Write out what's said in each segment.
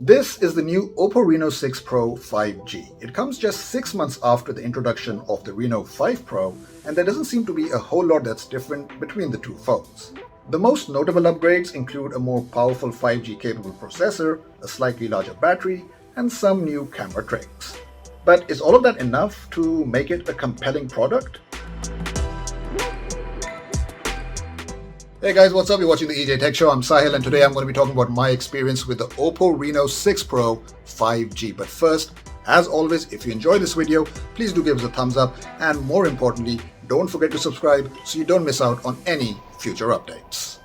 This is the new Oppo Reno6 Pro 5G. It comes just 6 months after the introduction of the Reno 5 Pro, and there doesn't seem to be a whole lot that's different between the two phones. The most notable upgrades include a more powerful 5G capable processor, a slightly larger battery, and some new camera tricks. But is all of that enough to make it a compelling product? Hey guys, what's up? You're watching the EJ Tech Show. I'm Sahil, and today I'm going to be talking about my experience with the Oppo Reno6 Pro 5G. But first, as always, if you enjoy this video, please do give us a thumbs up, and more importantly, don't forget to subscribe so you don't miss out on any future updates.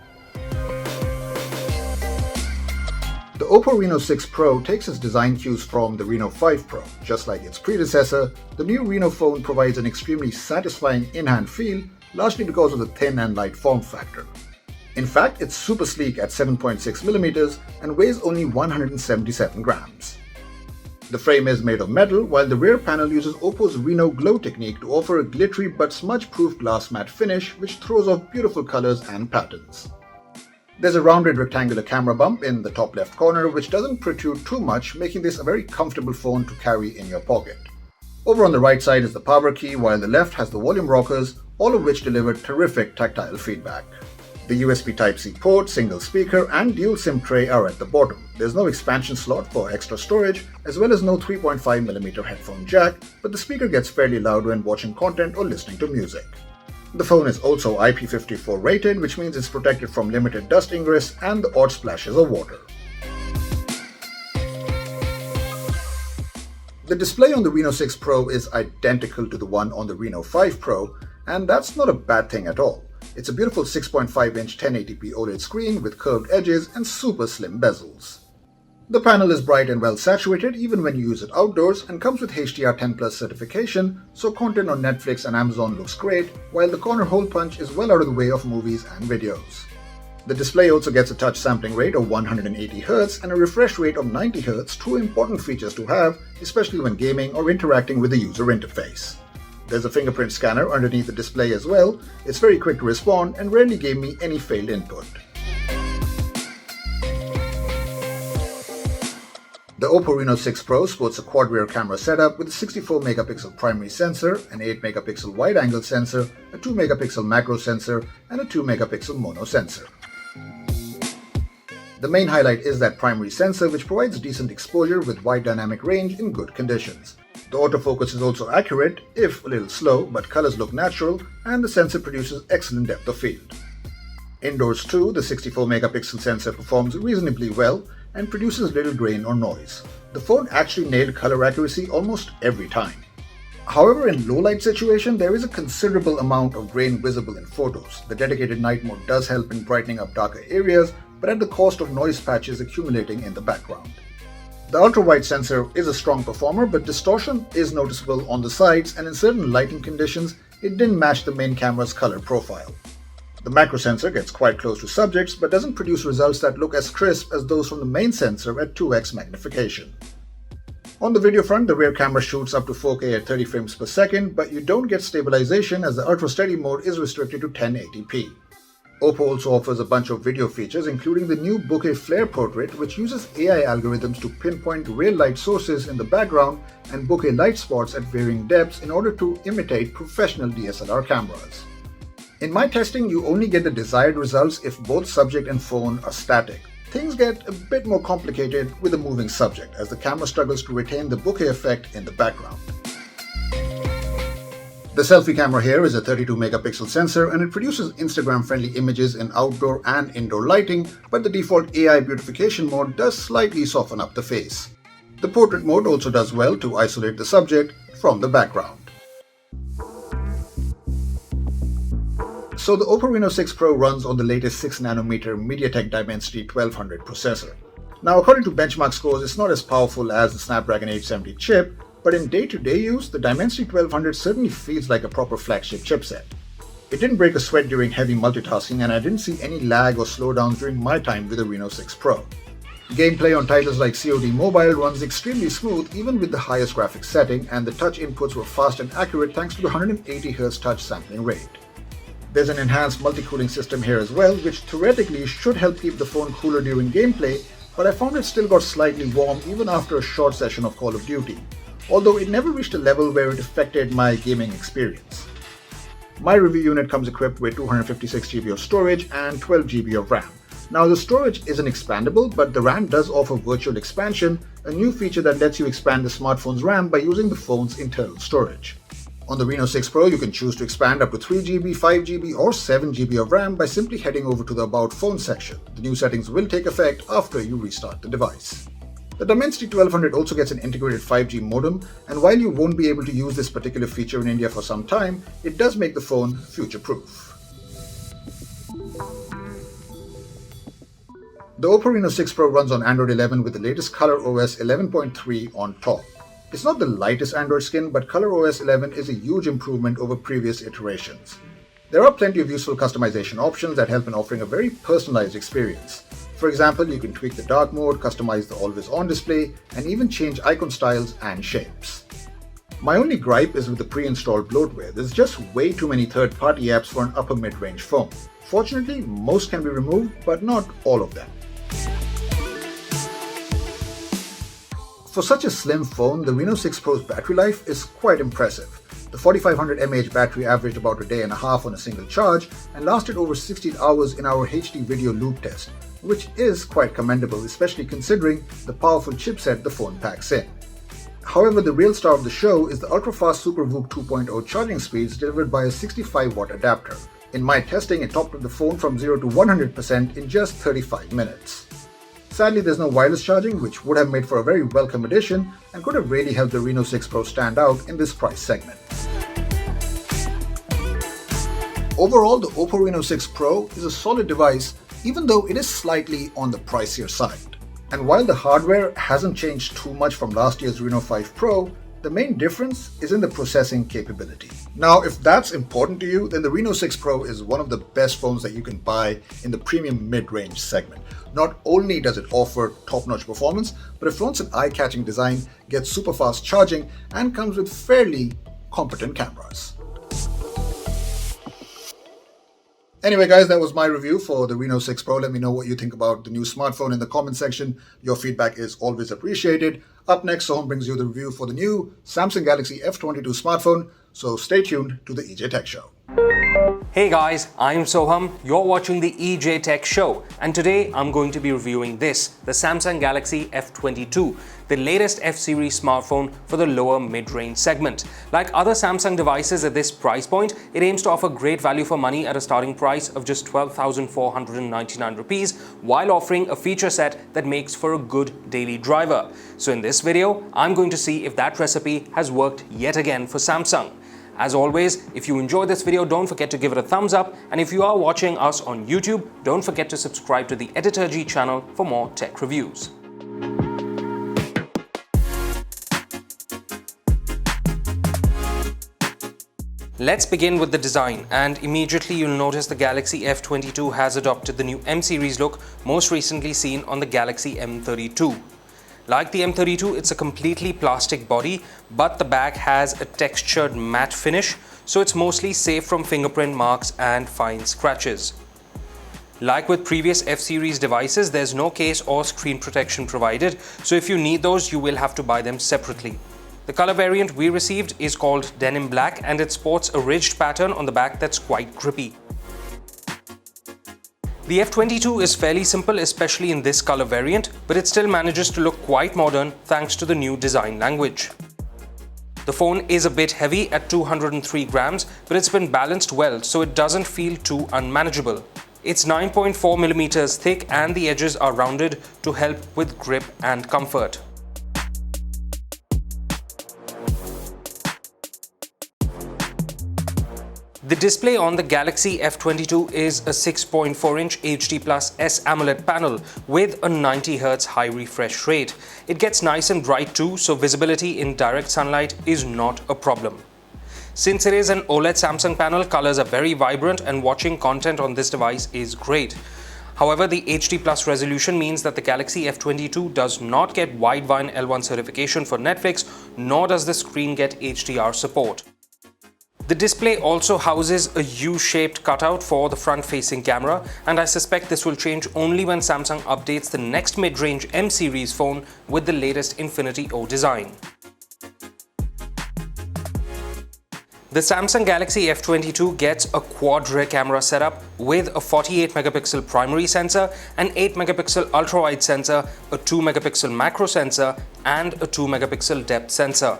The Oppo Reno6 Pro takes its design cues from the Reno 5 Pro. Just like its predecessor, the new Reno phone provides an extremely satisfying in-hand feel, largely because of the thin and light form factor. In fact, it's super sleek at 7.6mm and weighs only 177 grams. The frame is made of metal, while the rear panel uses Oppo's Reno Glow technique to offer a glittery but smudge-proof glass matte finish which throws off beautiful colors and patterns. There's a rounded rectangular camera bump in the top left corner which doesn't protrude too much, making this a very comfortable phone to carry in your pocket. Over on the right side is the power key, while the left has the volume rockers, all of which deliver terrific tactile feedback. The USB Type-C port, single speaker, and dual SIM tray are at the bottom. There's no expansion slot for extra storage, as well as no 3.5mm headphone jack, but the speaker gets fairly loud when watching content or listening to music. The phone is also IP54 rated, which means it's protected from limited dust ingress and the odd splashes of water. The display on the Reno6 Pro is identical to the one on the Reno 5 Pro, and that's not a bad thing at all. It's a beautiful 6.5-inch 1080p OLED screen with curved edges and super slim bezels. The panel is bright and well saturated even when you use it outdoors, and comes with HDR10+ certification, so content on Netflix and Amazon looks great, while the corner hole punch is well out of the way of movies and videos. The display also gets a touch sampling rate of 180Hz and a refresh rate of 90Hz, two important features to have, especially when gaming or interacting with the user interface. There's a fingerprint scanner underneath the display as well. It's very quick to respond and rarely gave me any failed input. The Oppo Reno6 Pro sports a quad-rear camera setup with a 64-megapixel primary sensor, an 8-megapixel wide-angle sensor, a 2-megapixel macro sensor, and a 2-megapixel mono sensor. The main highlight is that primary sensor, which provides decent exposure with wide dynamic range in good conditions. The autofocus is also accurate, if a little slow, but colors look natural, and the sensor produces excellent depth of field. Indoors too, the 64-megapixel sensor performs reasonably well and produces little grain or noise. The phone actually nailed color accuracy almost every time. However, in low-light situation, there is a considerable amount of grain visible in photos. The dedicated night mode does help in brightening up darker areas, but at the cost of noise patches accumulating in the background. The ultra-wide sensor is a strong performer, but distortion is noticeable on the sides, and in certain lighting conditions, it didn't match the main camera's color profile. The macro sensor gets quite close to subjects, but doesn't produce results that look as crisp as those from the main sensor at 2x magnification. On the video front, the rear camera shoots up to 4K at 30 frames per second, but you don't get stabilization as the ultra-steady mode is restricted to 1080p. Oppo also offers a bunch of video features, including the new bokeh flare portrait, which uses AI algorithms to pinpoint real light sources in the background and bokeh light spots at varying depths in order to imitate professional DSLR cameras. In my testing, you only get the desired results if both subject and phone are static. Things get a bit more complicated with a moving subject, as the camera struggles to retain the bokeh effect in the background. The selfie camera here is a 32-megapixel sensor, and it produces Instagram-friendly images in outdoor and indoor lighting, but the default AI beautification mode does slightly soften up the face. The portrait mode also does well to isolate the subject from the background. So the Oppo Reno6 Pro runs on the latest 6nm MediaTek Dimensity 1200 processor. Now, according to benchmark scores, it's not as powerful as the Snapdragon 870 chip, but in day-to-day use, the Dimensity 1200 certainly feels like a proper flagship chipset. It didn't break a sweat during heavy multitasking, and I didn't see any lag or slowdowns during my time with the Reno6 Pro. Gameplay on titles like COD Mobile runs extremely smooth even with the highest graphics setting, and the touch inputs were fast and accurate thanks to the 180Hz touch sampling rate. There's an enhanced multi-cooling system here as well, which theoretically should help keep the phone cooler during gameplay, but I found it still got slightly warm even after a short session of Call of Duty, although it never reached a level where it affected my gaming experience. My review unit comes equipped with 256GB of storage and 12GB of RAM. Now the storage isn't expandable, but the RAM does offer virtual expansion, a new feature that lets you expand the smartphone's RAM by using the phone's internal storage. On the Reno 6 Pro, you can choose to expand up to 3GB, 5GB or 7GB of RAM by simply heading over to the About Phone section. The new settings will take effect after you restart the device. The Dimensity 1200 also gets an integrated 5G modem, and while you won't be able to use this particular feature in India for some time, it does make the phone future-proof. The Oppo Reno 6 Pro runs on Android 11 with the latest ColorOS 11.3 on top. It's not the lightest Android skin, but ColorOS 11 is a huge improvement over previous iterations. There are plenty of useful customization options that help in offering a very personalized experience. For example, you can tweak the dark mode, customize the always-on display, and even change icon styles and shapes. My only gripe is with the pre-installed bloatware. There's just way too many third-party apps for an upper mid-range phone. Fortunately, most can be removed, but not all of them. For such a slim phone, the Reno 6 Pro's battery life is quite impressive. The 4500 mAh battery averaged about a day and a half on a single charge and lasted over 16 hours in our HD video loop test, which is quite commendable, especially considering the powerful chipset the phone packs in. However, the real star of the show is the ultra-fast SuperVOOC 2.0 charging speeds delivered by a 65-watt adapter. In my testing, it topped up the phone from 0 to 100% in just 35 minutes. Sadly, there's no wireless charging, which would have made for a very welcome addition and could have really helped the Reno 6 Pro stand out in this price segment. Overall, the Oppo Reno 6 Pro is a solid device, even though it is slightly on the pricier side. And while the hardware hasn't changed too much from last year's Reno 5 Pro, the main difference is in the processing capability. Now, if that's important to you, then the Reno 6 Pro is one of the best phones that you can buy in the premium mid-range segment. Not only does it offer top-notch performance, but it flaunts an eye-catching design, gets super fast charging, and comes with fairly competent cameras. Anyway guys, that was my review for the Reno 6 Pro. Let me know what you think about the new smartphone in the comment section. Your feedback is always appreciated. Up next, Soham brings you the review for the new Samsung Galaxy F22 smartphone, so stay tuned to the EJ Tech Show. Hey guys, I'm Soham, you're watching the EJ Tech Show, and today I'm going to be reviewing the Samsung Galaxy F22, the latest F-series smartphone for the lower mid-range segment. Like other Samsung devices at this price point, it aims to offer great value for money at a starting price of just 12,499 rupees, while offering a feature set that makes for a good daily driver. So in this video, I'm going to see if that recipe has worked yet again for Samsung. As always, if you enjoyed this video, don't forget to give it a thumbs up, and if you are watching us on YouTube, don't forget to subscribe to the Editor G channel for more tech reviews. Let's begin with the design, and immediately you'll notice the Galaxy F22 has adopted the new M-series look, most recently seen on the Galaxy M32. Like the M32, it's a completely plastic body, but the back has a textured matte finish, so it's mostly safe from fingerprint marks and fine scratches. Like with previous F-series devices, there's no case or screen protection provided, so if you need those, you will have to buy them separately. The color variant we received is called Denim Black, and it sports a ridged pattern on the back that's quite grippy. The F22 is fairly simple, especially in this color variant, but it still manages to look quite modern thanks to the new design language. The phone is a bit heavy at 203 grams, but it's been balanced well, so it doesn't feel too unmanageable. It's 9.4mm thick and the edges are rounded to help with grip and comfort. The display on the Galaxy F22 is a 6.4-inch HD Plus S AMOLED panel with a 90Hz high refresh rate. It gets nice and bright too, so visibility in direct sunlight is not a problem. Since it is an OLED Samsung panel, colors are very vibrant and watching content on this device is great. However, the HD Plus resolution means that the Galaxy F22 does not get Widevine L1 certification for Netflix, nor does the screen get HDR support. The display also houses a U-shaped cutout for the front-facing camera, and I suspect this will change only when Samsung updates the next mid-range M series phone with the latest Infinity O design. The Samsung Galaxy F22 gets a quad-rear camera setup with a 48-megapixel primary sensor, an 8-megapixel ultra-wide sensor, a 2-megapixel macro sensor, and a 2-megapixel depth sensor.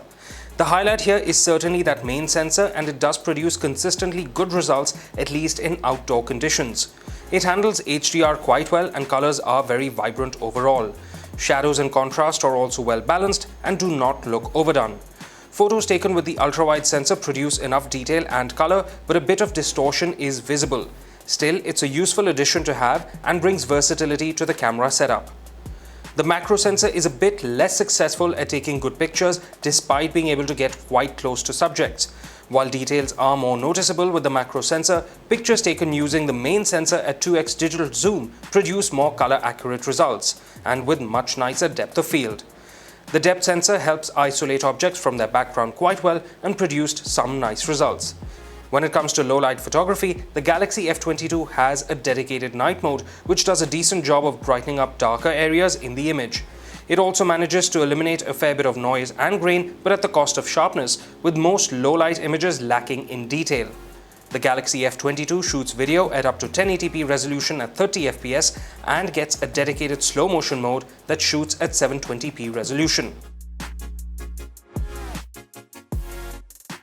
The highlight here is certainly that main sensor, and it does produce consistently good results, at least in outdoor conditions. It handles HDR quite well and colors are very vibrant overall. Shadows and contrast are also well balanced and do not look overdone. Photos taken with the ultra-wide sensor produce enough detail and color, but a bit of distortion is visible. Still, it's a useful addition to have and brings versatility to the camera setup. The macro sensor is a bit less successful at taking good pictures despite being able to get quite close to subjects. While details are more noticeable with the macro sensor, pictures taken using the main sensor at 2x digital zoom produce more color-accurate results, and with much nicer depth of field. The depth sensor helps isolate objects from their background quite well and produced some nice results. When it comes to low-light photography, the Galaxy F22 has a dedicated night mode, which does a decent job of brightening up darker areas in the image. It also manages to eliminate a fair bit of noise and grain, but at the cost of sharpness, with most low-light images lacking in detail. The Galaxy F22 shoots video at up to 1080p resolution at 30 fps and gets a dedicated slow-motion mode that shoots at 720p resolution.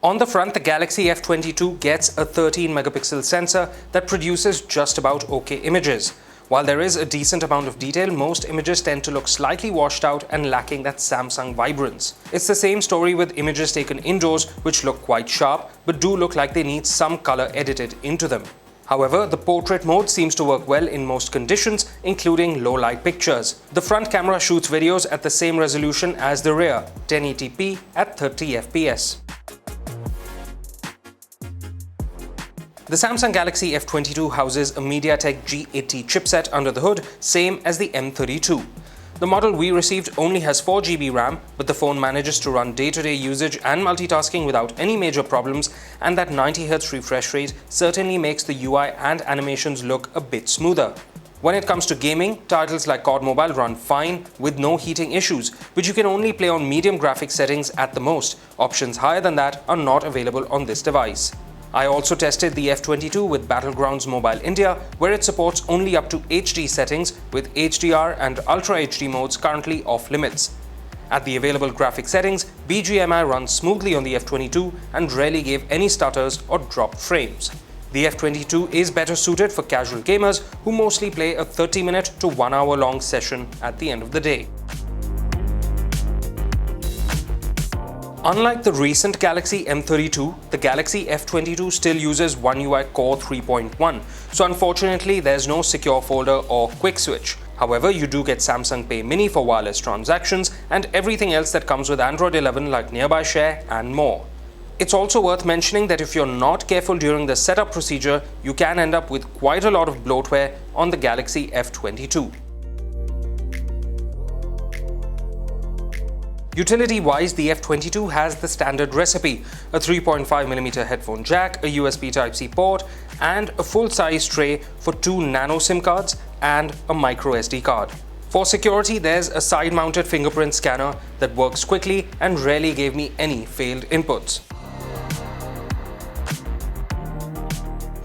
On the front, the Galaxy F22 gets a 13-megapixel sensor that produces just about okay images. While there is a decent amount of detail, most images tend to look slightly washed out and lacking that Samsung vibrance. It's the same story with images taken indoors, which look quite sharp, but do look like they need some color edited into them. However, the portrait mode seems to work well in most conditions, including low-light pictures. The front camera shoots videos at the same resolution as the rear, 1080p at 30 fps. The Samsung Galaxy F22 houses a MediaTek G80 chipset under the hood, same as the M32. The model we received only has 4GB RAM, but the phone manages to run day-to-day usage and multitasking without any major problems, and that 90Hz refresh rate certainly makes the UI and animations look a bit smoother. When it comes to gaming, titles like COD Mobile run fine with no heating issues, but you can only play on medium graphics settings at the most. Options higher than that are not available on this device. I also tested the F22 with Battlegrounds Mobile India, where it supports only up to HD settings, with HDR and Ultra HD modes currently off limits. At the available graphic settings, BGMI runs smoothly on the F22 and rarely gave any stutters or dropped frames. The F22 is better suited for casual gamers who mostly play a 30-minute to 1-hour long session at the end of the day. Unlike the recent Galaxy M32, the Galaxy F22 still uses One UI Core 3.1, so unfortunately there's no secure folder or quick switch. However, you do get Samsung Pay Mini for wireless transactions and everything else that comes with Android 11 like Nearby Share and more. It's also worth mentioning that if you're not careful during the setup procedure, you can end up with quite a lot of bloatware on the Galaxy F22. Utility-wise, the F22 has the standard recipe: a 3.5mm headphone jack, a USB Type-C port, and a full-size tray for 2 nano SIM cards and a micro SD card. For security, there's a side-mounted fingerprint scanner that works quickly and rarely gave me any failed inputs.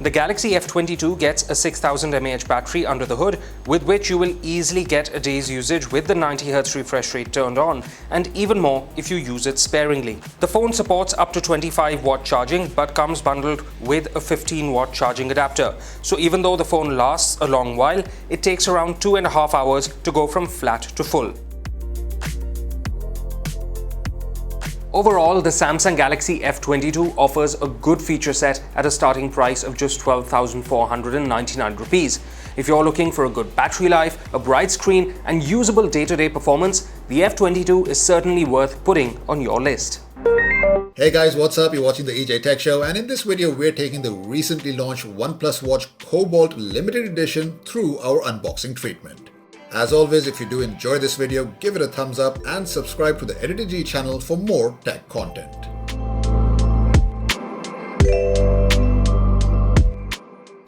The Galaxy F22 gets a 6000 mAh battery under the hood, with which you will easily get a day's usage with the 90Hz refresh rate turned on, and even more if you use it sparingly. The phone supports up to 25-watt charging but comes bundled with a 15-watt charging adapter. So even though the phone lasts a long while, it takes around 2.5 hours to go from flat to full. Overall, the Samsung Galaxy F22 offers a good feature set at a starting price of just 12,499 rupees. If you're looking for a good battery life, a bright screen, and usable day-to-day performance, the F22 is certainly worth putting on your list. Hey guys, what's up? You're watching the EJ Tech Show, and in this video we're taking the recently launched OnePlus Watch Cobalt Limited Edition through our unboxing treatment. As always, if you do enjoy this video, give it a thumbs up and subscribe to the Editor G channel for more tech content.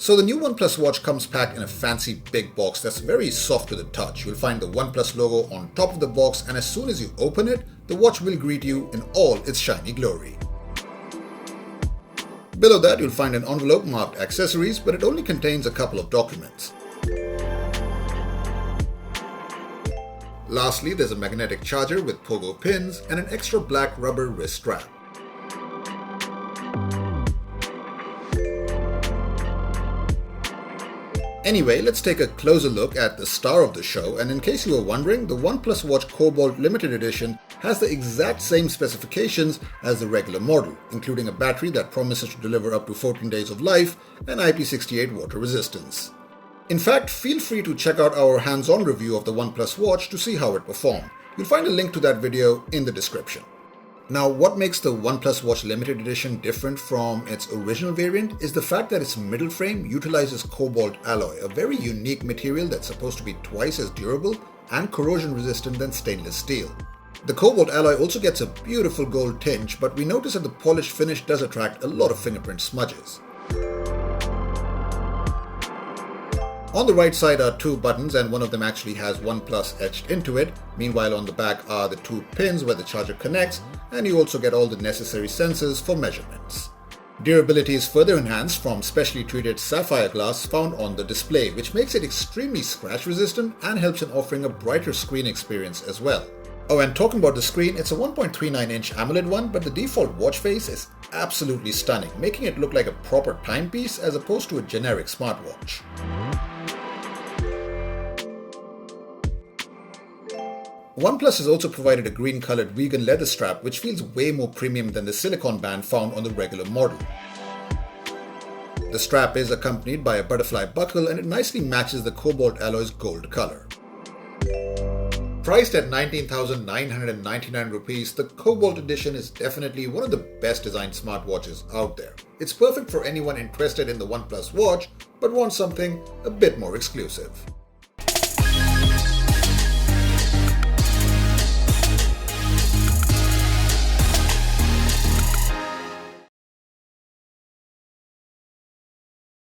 So the new OnePlus Watch comes packed in a fancy big box that's very soft to the touch. You'll find the OnePlus logo on top of the box, and as soon as you open it, the watch will greet you in all its shiny glory. Below that, you'll find an envelope marked accessories, but it only contains a couple of documents. Lastly, there's a magnetic charger with pogo pins and an extra black rubber wrist strap. Anyway, let's take a closer look at the star of the show, and in case you were wondering, the OnePlus Watch Cobalt Limited Edition has the exact same specifications as the regular model, including a battery that promises to deliver up to 14 days of life and IP68 water resistance. In fact, feel free to check out our hands-on review of the OnePlus Watch to see how it performed. You'll find a link to that video in the description. Now, what makes the OnePlus Watch Limited Edition different from its original variant is the fact that its middle frame utilizes cobalt alloy, a very unique material that's supposed to be twice as durable and corrosion resistant than stainless steel. The cobalt alloy also gets a beautiful gold tinge, but we notice that the polished finish does attract a lot of fingerprint smudges. On the right side are two buttons, and one of them actually has OnePlus etched into it. Meanwhile, on the back are the two pins where the charger connects, and you also get all the necessary sensors for measurements. Durability is further enhanced from specially treated sapphire glass found on the display, which makes it extremely scratch resistant and helps in offering a brighter screen experience as well. Oh, and talking about the screen, it's a 1.39-inch AMOLED one, but the default watch face is absolutely stunning, making it look like a proper timepiece as opposed to a generic smartwatch. OnePlus has also provided a green-colored vegan leather strap, which feels way more premium than the silicone band found on the regular model. The strap is accompanied by a butterfly buckle, and it nicely matches the cobalt alloy's gold color. Priced at 19,999 rupees, the Cobalt edition is definitely one of the best designed smartwatches out there. It's perfect for anyone interested in the OnePlus Watch, but wants something a bit more exclusive.